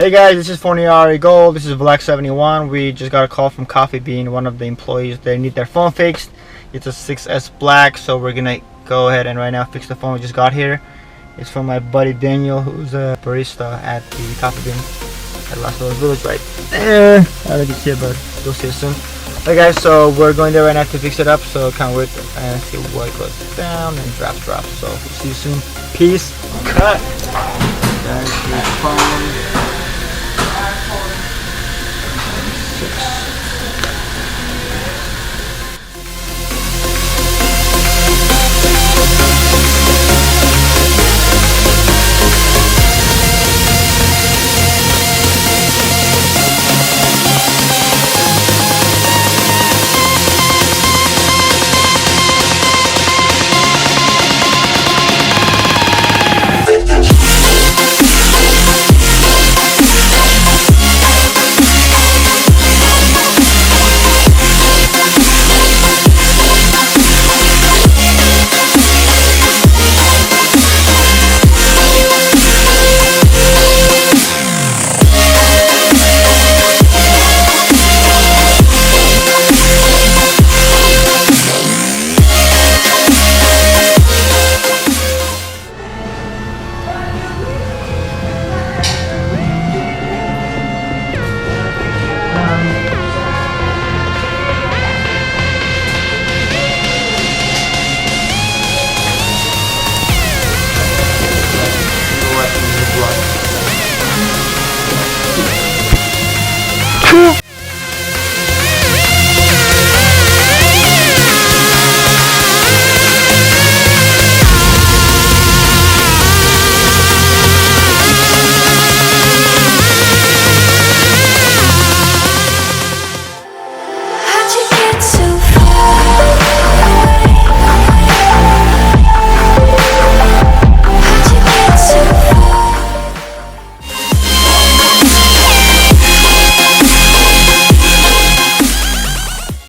Hey guys, this is Phon-Er Gold. This is Black 71. We just got a call from Coffee Bean, one of the employees. They need their phone fixed. It's a 6S Black, so we're gonna go ahead and right now fix the phone. We just got here. It's from my buddy Daniel, who's a barista at the Coffee Bean at Las Vegas Village right there. I don't know if you see it, but you'll see it soon. Hey guys, so we're going there right now to fix it up, so can't wait and see what goes down and drop. So see you soon. Peace. Cut. Guys, here's phone. 6.